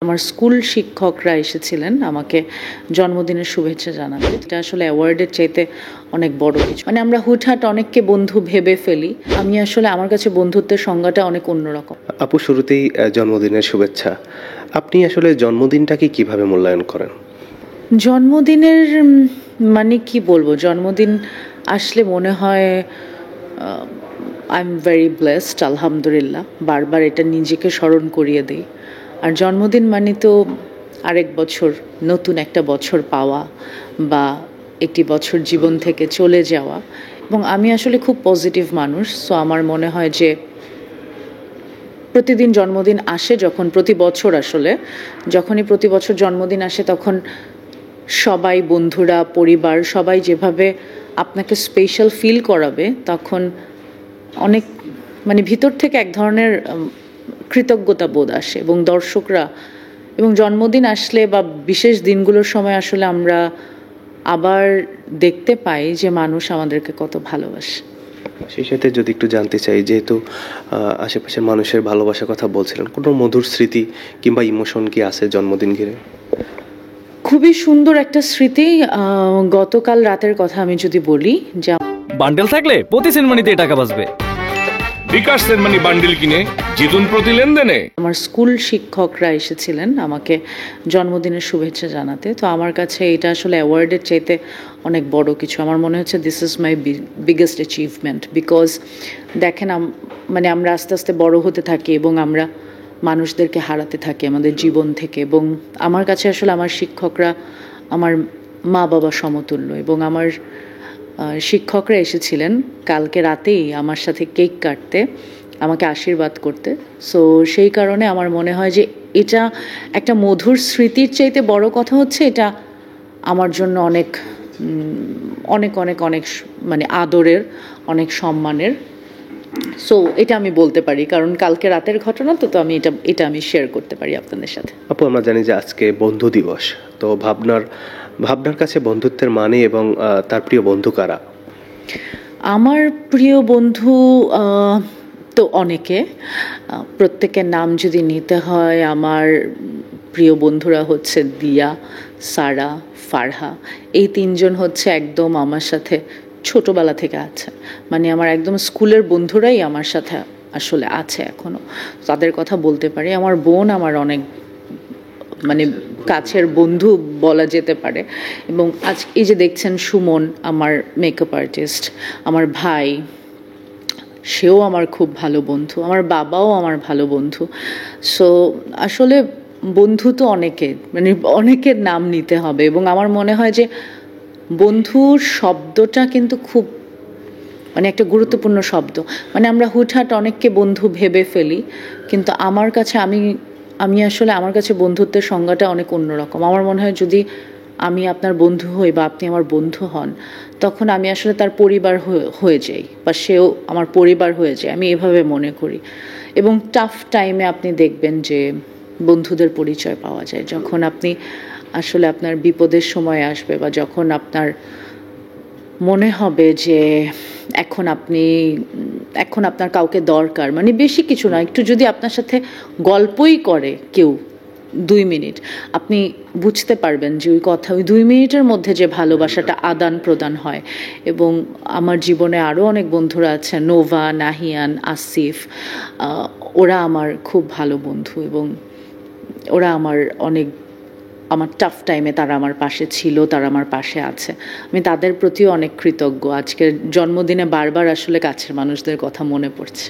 আমার স্কুল শিক্ষকরা এসেছিলেন আমাকে জন্মদিনের শুভেচ্ছা জানাতে। এটা আসলে অ্যাওয়ার্ডের চাইতে অনেক বড় কিছু। মানে আমরা হুটহাট অনেককে বন্ধু ভেবে ফেলি। আমি আসলে আমার কাছে বন্ধুত্বের সংজ্ঞাটা অনেক অন্যরকম। আপু, শুরুতেই জন্মদিনের শুভেচ্ছা। আপনি আসলে জন্মদিনটাকে কিভাবে মূল্যায়ন করেন? জন্মদিনের মানে কি বলবো, জন্মদিন আসলে মনে হয় আই এম ভেরি ব্লেসড, আলহামদুলিল্লাহ। বারবার এটা নিজেকে স্মরণ করিয়ে দিই। আর জন্মদিন মানে তো আরেক বছর, নতুন একটা বছর পাওয়া বা একটি বছর জীবন থেকে চলে যাওয়া। এবং আমি আসলে খুব পজিটিভ মানুষ, সো আমার মনে হয় যে প্রতিদিন জন্মদিন আসে, যখন প্রতি বছর আসলে যখনই প্রতি বছর জন্মদিন আসে তখন সবাই, বন্ধুরা, পরিবার সবাই যেভাবে আপনাকে স্পেশাল ফিল করাবে, তখন অনেক মানে ভিতর থেকে এক ধরনের কৃতজ্ঞতা বোধ আসে। এবং দর্শকরা এবং জন্মদিন আসলে বা বিশেষ দিনগুলোর সময় আসলে আমরা আবার দেখতে পাই যে মানুষ আমাদেরকে কত ভালোবাসে। সেই সাথে যদি একটু জানতে চাই, যেহেতু আশেপাশের মানুষের ভালোবাসার কথা বলছিলেন, কোনো মধুর স্মৃতি কিংবা ইমোশন কি আছে জন্মদিন ঘিরে? খুবই সুন্দর একটা স্মৃতি। গতকাল রাতের কথা আমি যদি বলি, যে বান্ডেল থাকলে প্রতি সেনমানিতে টাকা বাঁচবে। বিকাশ সেনমানি বান্ডেল কিনে জিতুন প্রতি লেনদেনে। আমার স্কুল শিক্ষকরা এসেছিলেন আমাকে জন্মদিনের শুভেচ্ছা জানাতে। তো আমার কাছে এটা আসলে অ্যাওয়ার্ডের চাইতে অনেক বড় কিছু। আমার মনে হচ্ছে this is my biggest achievement. Because দেখেন, মানে আমরা আস্তে আস্তে বড় হতে থাকি এবং আমরা মানুষদেরকে হারাতে থাকি আমাদের জীবন থেকে। এবং আমার কাছে আসলে আমার শিক্ষকরা আমার মা বাবা সমতুল্য। এবং আমার শিক্ষকরা এসেছিলেন কালকে রাতেই আমার সাথে কেক কাটতে, আমাকে আশীর্বাদ করতে। সো সেই কারণে আমার মনে হয় যে এটা একটা মধুর স্মৃতির চাইতে বড় কথা হচ্ছে এটা আমার জন্য অনেক অনেক অনেক অনেক মানে আদরের, অনেক সম্মানের। সো এটা আমি বলতে পারি, কারণ কালকে রাতের ঘটনা তো আমি এটা আমি শেয়ার করতে পারি আপনাদের সাথে। আপু, আমরা জানি যে আজকে বন্ধু দিবস। তো ভাবনার কাছে বন্ধুত্বের মানে এবং তার প্রিয় বন্ধু কারা? আমার প্রিয় বন্ধু তো অনেকে। প্রত্যেকের নাম যদি নিতে হয়, আমার প্রিয় বন্ধুরা হচ্ছে দিয়া, সারা, ফারহা। এই তিনজন হচ্ছে একদম আমার সাথে ছোটবেলা থেকে আছে। মানে আমার একদম স্কুলের বন্ধুরাই আমার সাথে আসলে আছে এখনো, তাদের কথা বলতে পারি। আমার বোন আমার অনেক মানে কাছের বন্ধু বলা যেতে পারে। এবং আজ এই যে দেখছেন সুমন, আমার মেকআপ আর্টিস্ট, আমার ভাই, সেও আমার খুব ভালো বন্ধু, আমার বাবাও আমার ভালো বন্ধু। সো আসলে বন্ধু তো অনেকের নাম নিতে হবে। এবং আমার মনে হয় যে বন্ধুর শব্দটা কিন্তু খুব মানে একটা গুরুত্বপূর্ণ শব্দ। মানে আমরা হুটহাট অনেককে বন্ধু ভেবে ফেলি, কিন্তু আমার কাছে আমি আসলে আমার কাছে বন্ধুত্বের সংজ্ঞাটা অনেক অন্যরকম। আমার মনে হয় যদি আমি আপনার বন্ধু হই বা আপনি আমার বন্ধু হন, তখন আমি আসলে তার পরিবার হয়ে যাই বা সেও আমার পরিবার হয়ে যায়। আমি এভাবে মনে করি। এবং টাফ টাইমে আপনি দেখবেন যে বন্ধুদের পরিচয় পাওয়া যায়, যখন আপনি আসলে আপনার বিপদের সময় আসবে বা যখন আপনার মনে হবে যে এখন আপনার কাউকে দরকার, মানে বেশি কিছু না, একটু যদি আপনার সাথে গল্পই করে কেউ 2 মিনিট, আপনি বুঝতে পারবেন যে ওই 2 মিনিটের মধ্যে যে ভালোবাসাটা আদান প্রদান হয়। এবং আমার জীবনে আরও অনেক বন্ধুরা আছে, নোভা, নাহিয়ান, আসিফ। ওরা আমার খুব ভালো বন্ধু এবং ওরা আমার টাফ টাইমে তারা আমার পাশে ছিল, তারা আমার পাশে আছে। আমি তাদের প্রতিও অনেক কৃতজ্ঞ। আজকের জন্মদিনে বারবার আসলে কাছের মানুষদের কথা মনে পড়ছে।